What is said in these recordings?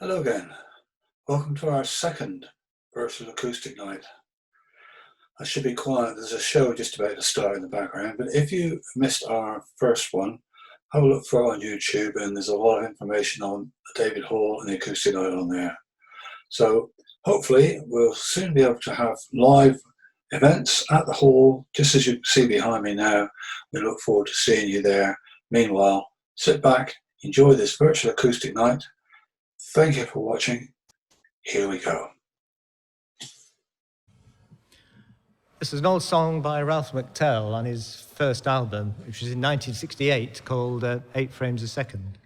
Hello again. Welcome to our second virtual acoustic night. I should be quiet. There's a show just about to start in the background, but if you missed our first one, have a look for it on YouTube, and there's a lot of information on David Hall and the acoustic night on there. So hopefully we'll soon be able to have live events at the hall, just as you see behind me now. We look forward to seeing you there. Meanwhile, sit back, enjoy this virtual acoustic night. Thank you for watching. Here we go. This is an old song by Ralph McTell on his first album, which was in 1968, called 8 Frames a Second.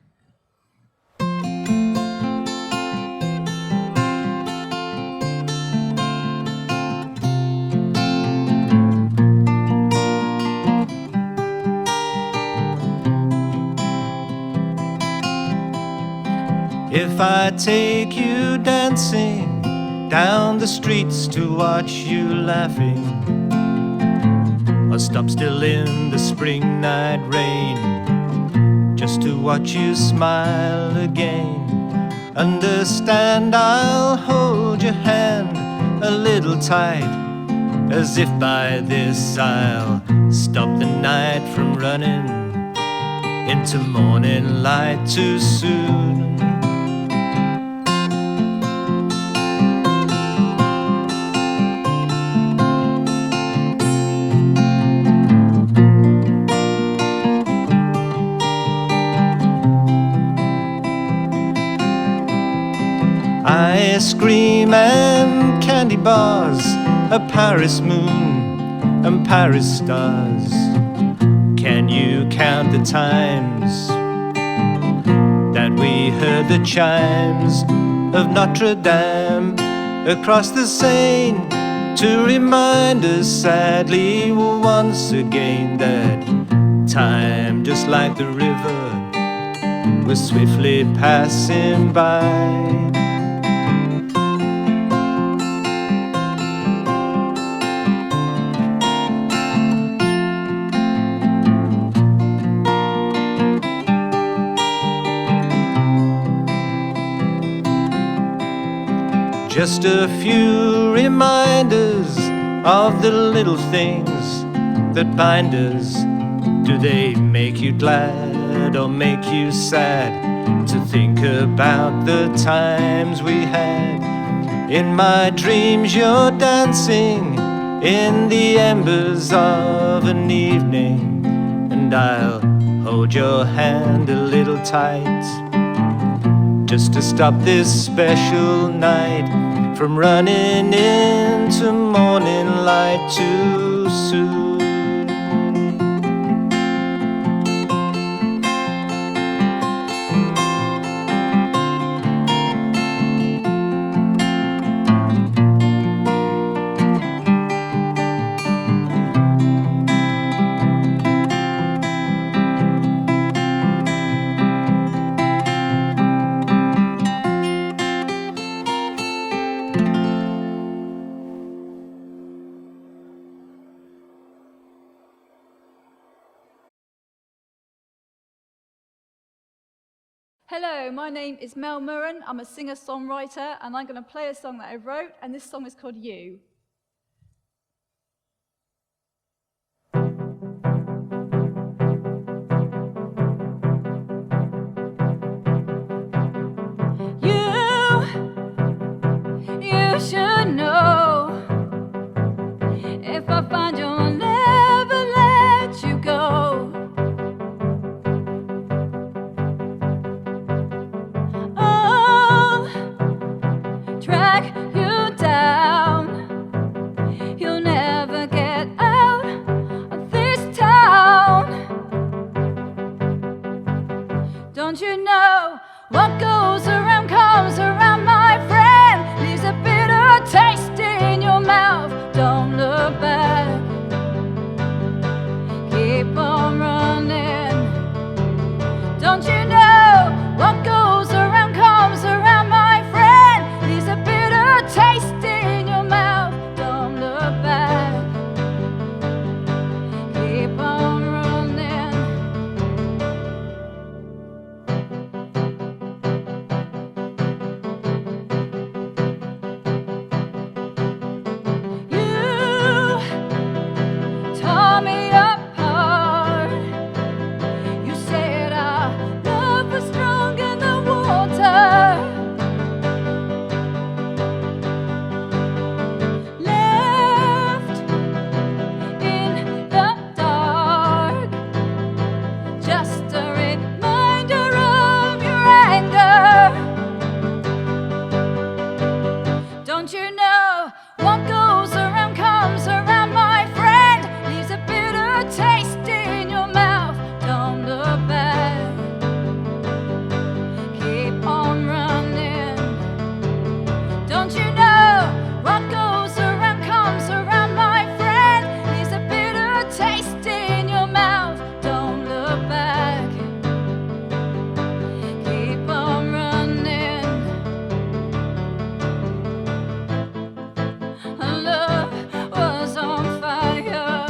If I take you dancing down the streets to watch you laughing, or stop still in the spring night rain just to watch you smile again, understand I'll hold your hand a little tight, as if by this I'll stop the night from running into morning light too soon. Ice cream and candy bars, a Paris moon and Paris stars. Can you count the times that we heard the chimes of Notre Dame across the Seine to remind us sadly once again that time, just like the river, was swiftly passing by. Just a few reminders of the little things that bind us. Do they make you glad or make you sad to think about the times we had? In my dreams you're dancing in the embers of an evening, and I'll hold your hand a little tight, just to stop this special night from running into morning light too soon. Hello, my name is Mel Muryn. I'm a singer-songwriter, and I'm going to play a song that I wrote, and this song is called You. You should know, if I find you, I'll never let you go. Track you down, you'll never get out of this town. Don't you know what goes around comes around, my friend, leaves a bitter taste in your mouth. Don't look back, keep on running. Don't you know what goes around comes around, my friend, leaves a bitter taste in your mouth. Don't look back, keep on running. taste in your mouth. Don't look back. Keep on running. Don't you know what goes around comes around, my friend? There's a bitter taste in your mouth. Don't look back. Keep on running. Love was on fire.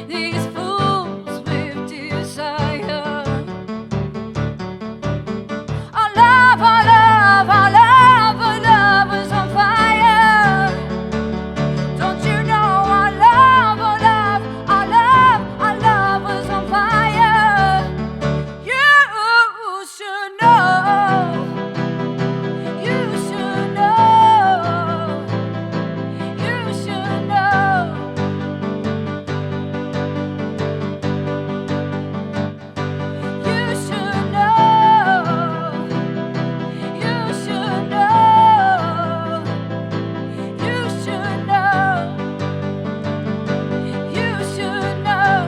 These fools with desire. Our love, our love, our love, our love was on fire. Don't you know our love, our love, our love, our love was on fire? You should know. You should know. You should know. You should know. You should know. You should know. You should know.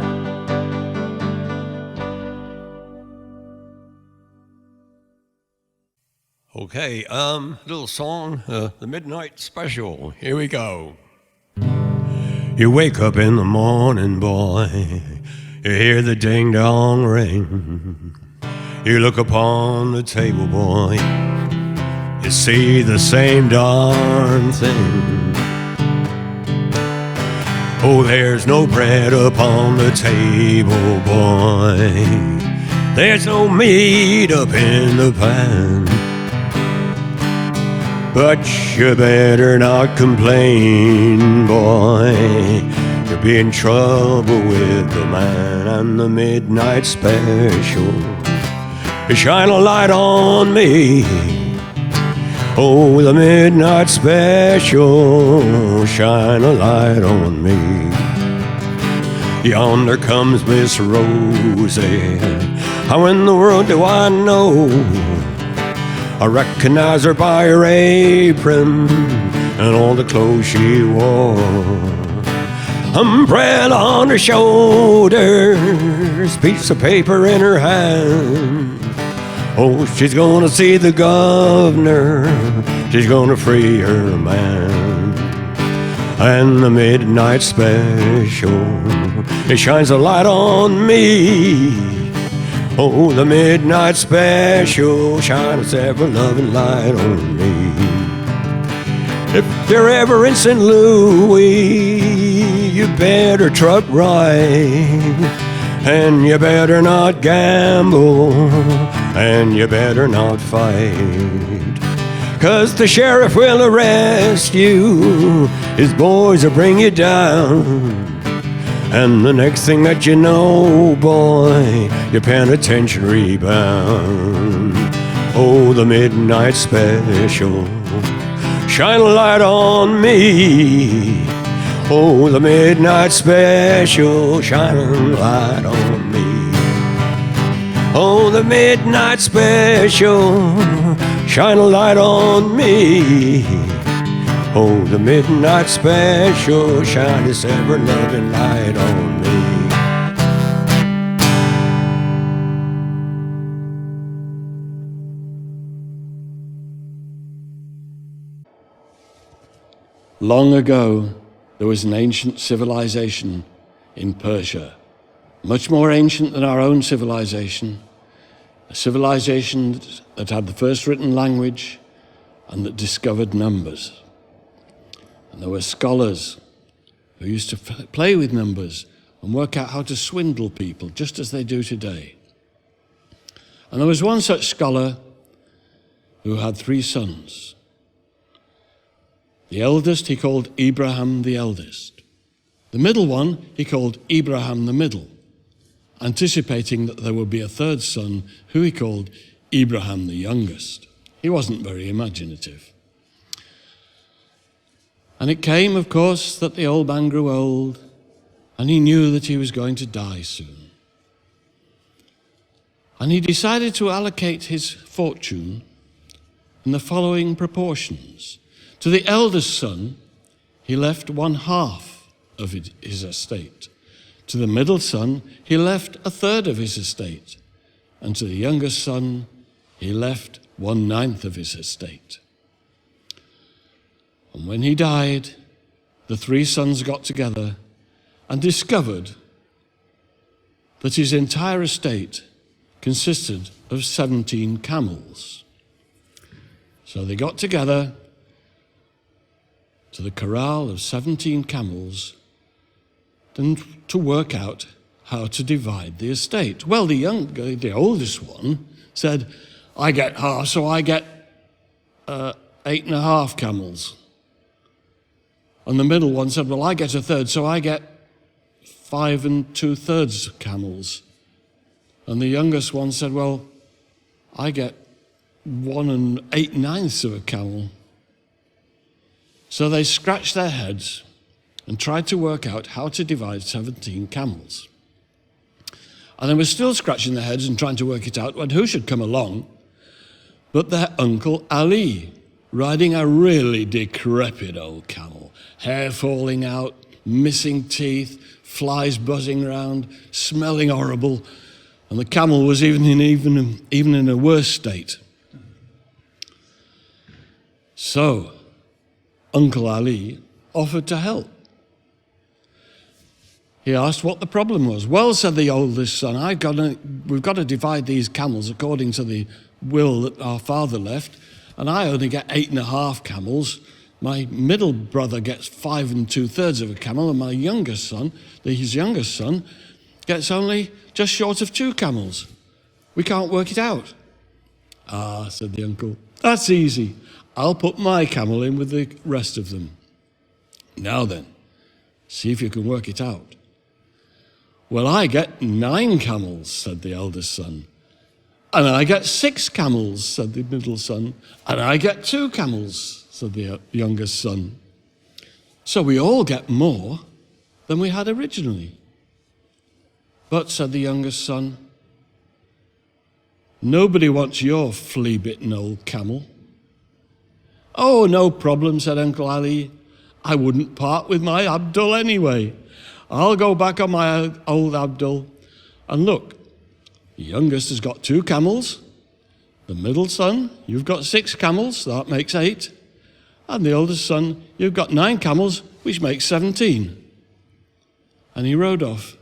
Okay, little song, the Midnight Special. Here we go. You wake up in the morning, boy. You hear the ding-dong ring. You look upon the table, boy. You see the same darn thing. Oh, there's no bread upon the table, boy. There's no meat up in the pan. But you better not complain, boy. You'll be in trouble with the man and the midnight special. You shine a light on me. Oh, the midnight special. Shine a light on me. Yonder comes Miss Rosie. How in the world do I know? I recognize her by her apron and all the clothes she wore. Umbrella on her shoulders, piece of paper in her hand. Oh, she's gonna see the governor, she's gonna free her man. And the midnight special, it shines a light on me. Oh, the midnight special shines ever loving light on me. If you're ever in St. Louis, you better truck right, and you better not gamble, and you better not fight. 'Cause the sheriff will arrest you, his boys will bring you down. And the next thing that you know, boy, you're penitentiary bound. Oh, the midnight special, shine a light on me. Oh, the midnight special, shine a light on me. Oh, the midnight special, shine a light on me. Oh, the midnight special, shine this ever-loving light on me. Long ago, there was an ancient civilization in Persia, much more ancient than our own civilization, a civilization that had the first written language and that discovered numbers. And there were scholars who used to play with numbers and work out how to swindle people, just as they do today. And there was one such scholar who had 3 sons. The eldest he called Abraham the eldest. The middle one he called Abraham the middle, anticipating that there would be a 3rd son who he called Abraham the youngest. He wasn't very imaginative. And it came, of course, that the old man grew old, and he knew that he was going to die soon. And he decided to allocate his fortune in the following proportions. To the eldest son, he left 1/2 of his estate. To the middle son, he left 1/3 of his estate. And to the youngest son, he left 1/9 of his estate. And when he died, the 3 sons got together and discovered that his entire estate consisted of 17 camels. So they got together to the corral of 17 camels and to work out how to divide the estate. Well, the oldest one said, I get half, so I get 8.5 camels. And the middle one said, well, I get 1/3, so I get 5 2/3 camels. And the youngest one said, well, I get 1 8/9 of a camel. So they scratched their heads and tried to work out how to divide 17 camels. And they were still scratching their heads and trying to work it out when who should come along but their Uncle Ali, riding a really decrepit old camel, hair falling out, missing teeth, flies buzzing around, smelling horrible, and the camel was even in a worse state. So, Uncle Ali offered to help. He asked what the problem was. Well, said the oldest son, we've got to divide these camels according to the will that our father left, and I only get 8.5 camels. My middle brother gets 5 2/3 of a camel, and my youngest son, his youngest son, gets only just short of 2 camels. We can't work it out. Ah, said the uncle, that's easy. I'll put my camel in with the rest of them. Now then, see if you can work it out. Well, I get 9 camels, said the eldest son. And I get 6 camels, said the middle son. And I get 2 camels, said the youngest son. So we all get more than we had originally. But, said the youngest son, nobody wants your flea-bitten old camel. Oh, no problem, said Uncle Ali. I wouldn't part with my Abdul anyway. I'll go back on my old Abdul. And look, the youngest has got 2 camels. The middle son, you've got 6 camels, that makes 8. And the oldest son, you've got 9 camels, which makes 17. And he rode off,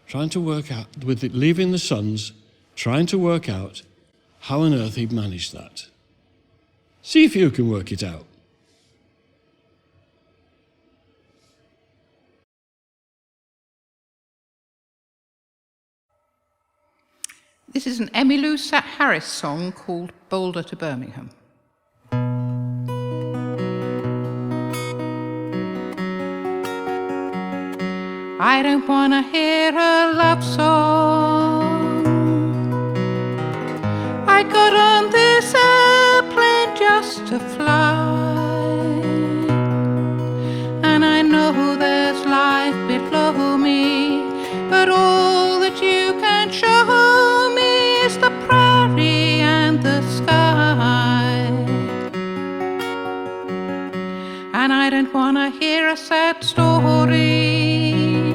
trying to work out, leaving the sons, trying to work out how on earth he'd managed that. See if you can work it out. This is an Emmy Harris song called Boulder to Birmingham. I don't want to hear a love song. I got on this airplane just to fly, and I know there's life below me, but all that you can show me is the prairie and the sky. And I don't want to hear a sad story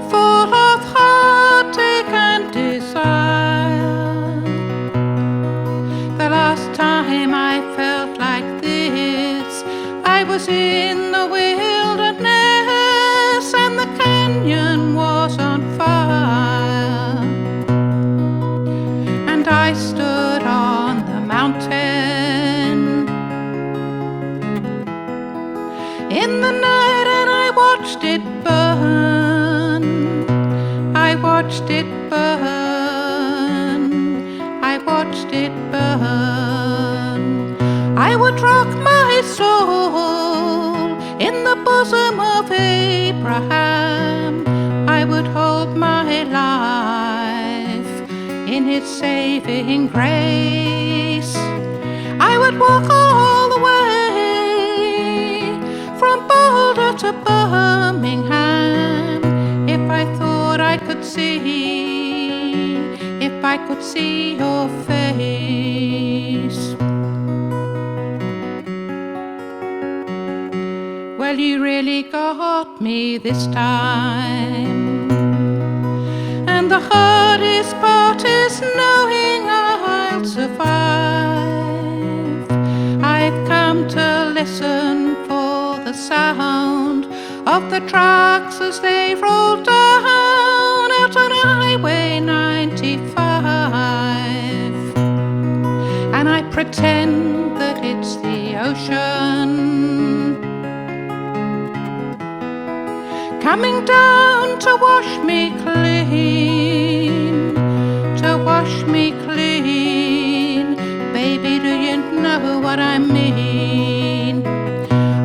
full of heartache and desire. The last time I felt like this, I was in the wilderness and the canyon was on fire, and I stood on the mountain in the night and I watched it burn. I watched it burn. I watched it burn. I would rock my soul in the bosom of Abraham. I would hold my life in its saving grace. I would walk all the way from Boulder to Birmingham if I thought I could see, if I could see your face. Well, you really got me this time. And the hardest part is knowing I'll survive. I've come to listen for the sound of the trucks as they roll down out on Highway 95. And I pretend that it's the ocean coming down to wash me clean, to wash me clean. Baby, do you know what I mean?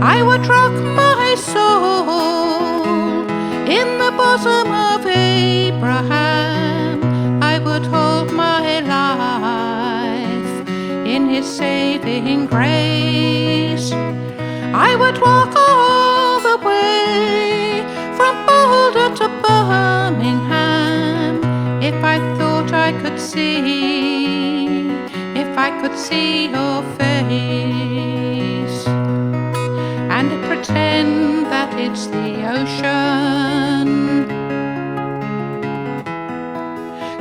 I would rock my soul in the bosom of Abraham. I would hold my life in his saving grace. I would walk all the way from Boulder to Birmingham if I thought I could see, if I could see your face, and pretend that it's the ocean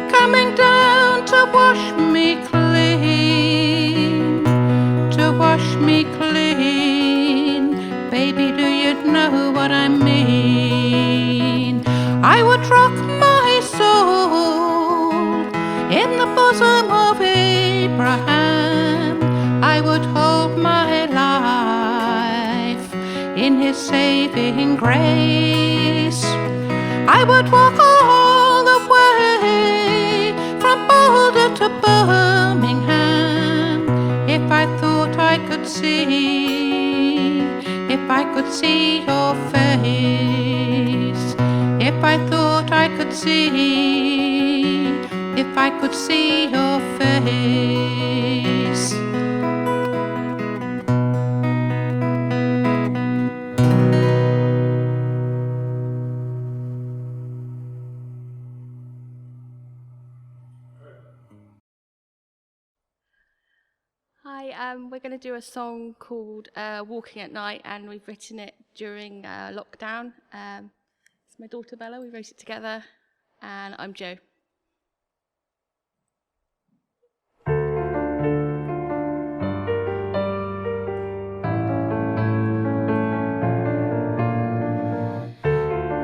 coming down to wash me clean, to wash me clean. Baby, do you know what I mean? I would rock my soul in the bosom of Abraham. I would hold my life in his saving grace. I would walk all the way from Boulder to Birmingham if I thought I could see, if I could see your face, if I thought I could see, if I could see your face. Hi, we're going to do a song called Walking at Night, and we've written it during lockdown. It's my daughter Bella, we wrote it together, and I'm Jo.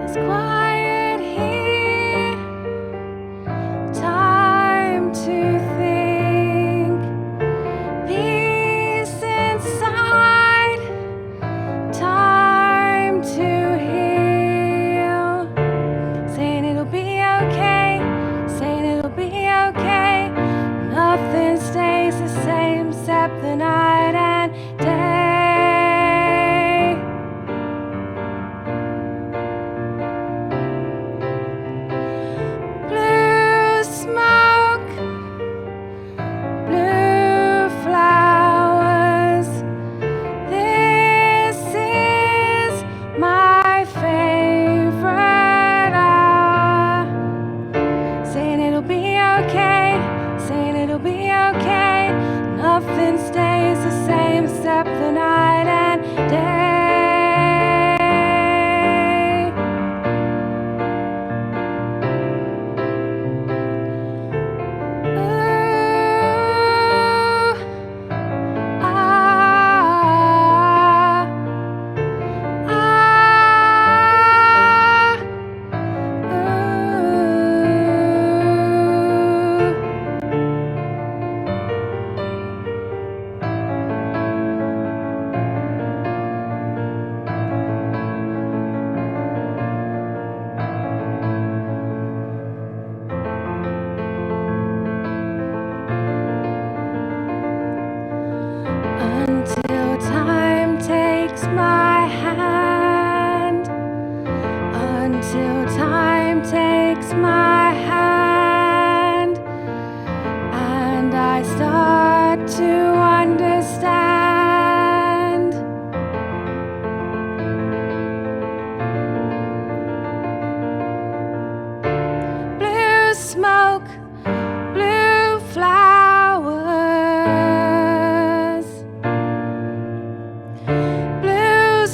It's quiet here, time to think, peace inside, time to heal, saying it'll be okay, saying it'll be okay, nothing stays the same except the night and day. Blue smoke, blue flowers, this is my favorite hour. Saying it'll be okay, saying it'll be okay, nothing stays the same except the night and day. Ooh, ah, ah, until time takes my hand, until time takes my hand, and I start to understand. Blue smoke, blue flowers, blue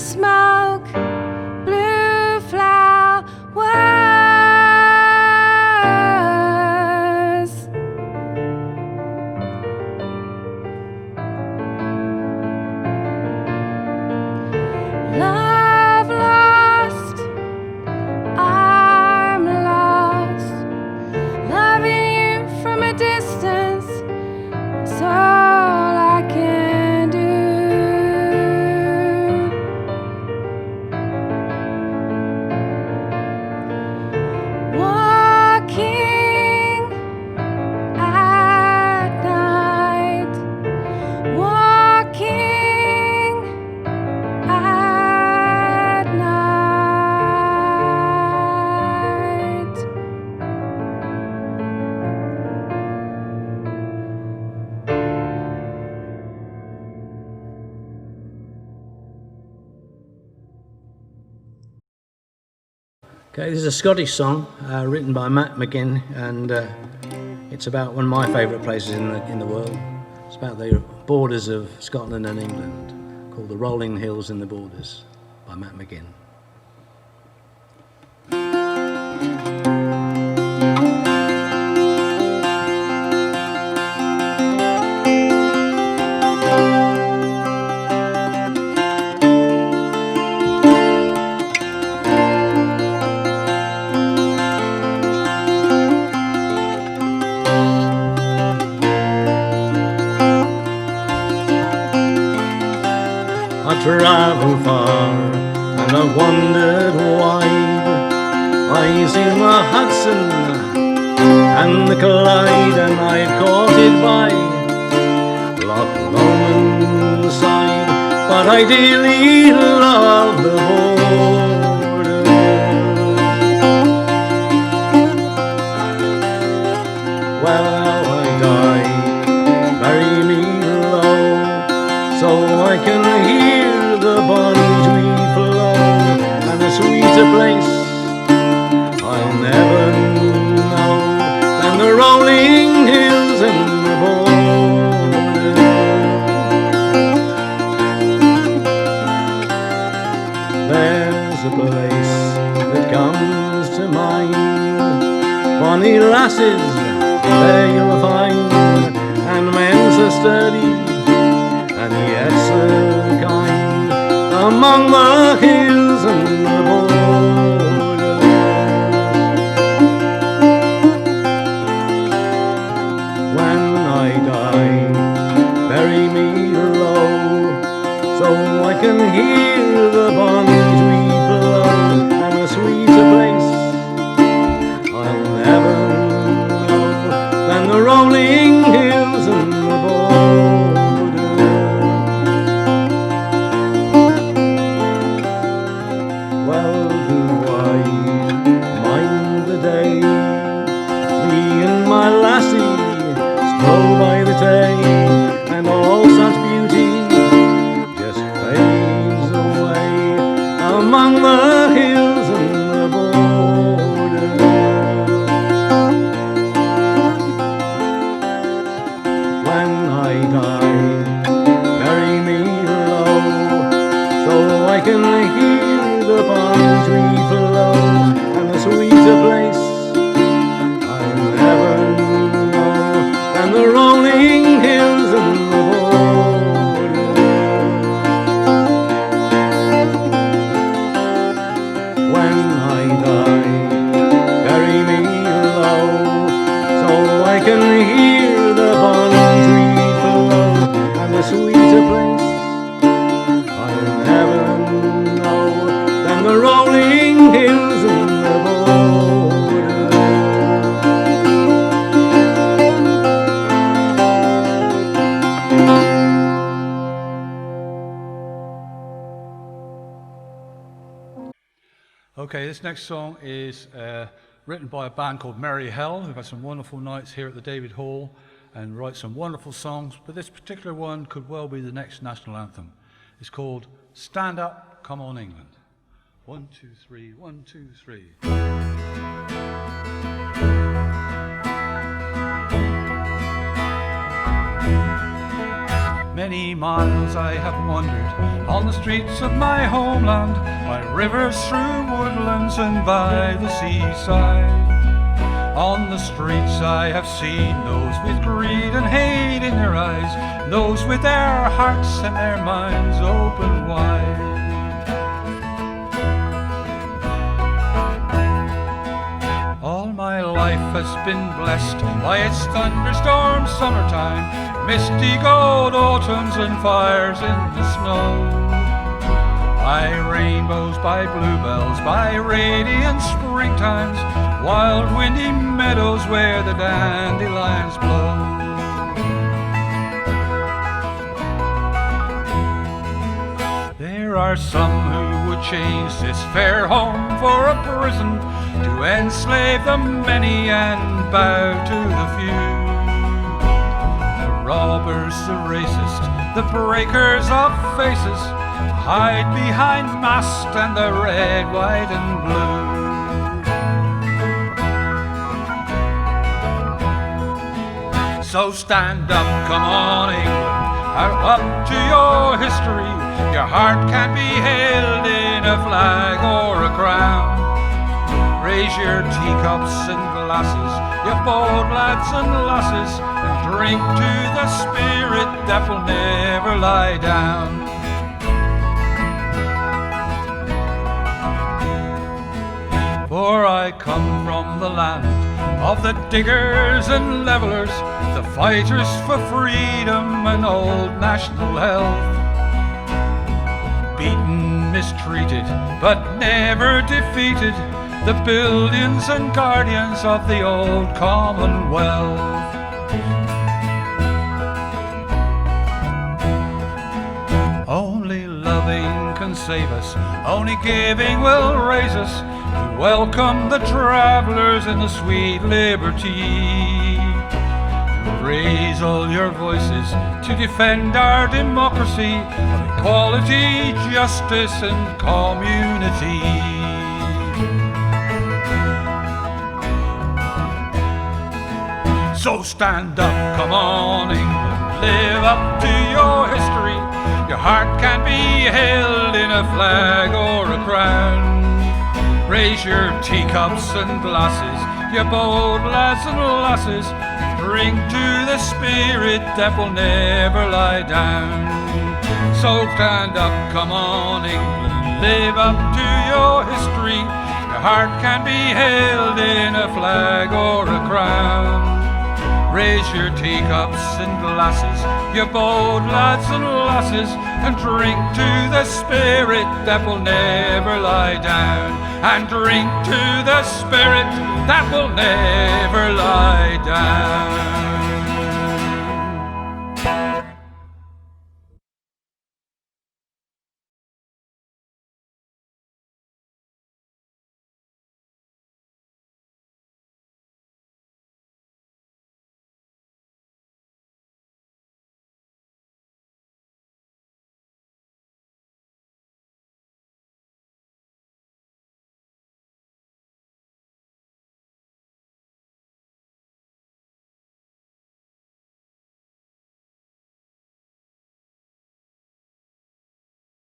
Okay, this is a Scottish song written by McGinn, and it's about one of my favourite places in the world. It's about the borders of Scotland and England, called the Rolling Hills in the Borders by McGinn. I travelled far and I wandered wide. I seen the Hudson and the Clyde, and I caught it by Loxton side. But I dearly love the border. Well, I die, bury me low, so I can hear the Bonnie flow, and a sweeter place I'll never know than the rolling hills and the border. There's a place that comes to mind, bonny lasses there you'll find, and men so sturdy and yet so kind, among the hills and the border. When I die, bury me low, so I can hear the bonnies weep below, and a sweeter place I'll never know than the rolling hills and the border. Well, do I mind the day me and my lassie stroll by the Tay, and all such beauty just fades away among the hills and the border. When I die, bury me low, so I can hear the palm tree flow, and the sweeter place I'll never know than the rolling hills and the border. When I die, bury me low, so I can hear the palm tree flow, and the sweeter place I'll never know than the rolling hills and the border. Okay, this next song is written by a band called Merry Hell, who've had some wonderful nights here at the David Hall and write some wonderful songs, but this particular one could well be the next national anthem. It's called Stand Up, Come On England. 1, 2, 3, 1, 2, 3. Many miles I have wandered on the streets of my homeland, by rivers, through woodlands and by the seaside. On the streets I have seen those with greed and hate in their eyes, those with their hearts and their minds open wide. All my life has been blessed by its thunderstorm summertime, misty gold autumns and fires in the snow, by rainbows, by bluebells, by radiant springtimes, wild windy meadows where the dandelions blow. There are some who would change this fair home for a prison, to enslave the many and bow to the few. The robbers, the racist, the breakers of faces, hide behind mast and the red, white and blue. So stand up, come on England, up to your history. Your heart can be held in a flag or a crown. Raise your teacups and glasses, you bold lads and lasses, and drink to the spirit that will never lie down. For I come from the land of the diggers and levellers, the fighters for freedom and old national health. Beaten, mistreated, but never defeated, the billions and guardians of the old Commonwealth. Only loving can save us, only giving will raise us. We welcome the travellers in the sweet liberty. Raise all your voices to defend our democracy of equality, justice and community. So stand up, come on England, live up to your history. Your heart can be held in a flag or a crown. Raise your teacups and glasses, you bold lads and lasses, and drink to the spirit that will never lie down. So stand up, come on England, live up to your history. Your heart can be held in a flag or a crown. Raise your teacups and glasses, you bold lads and lasses, and drink to the spirit that will never lie down. And drink to the spirit that will never lie down.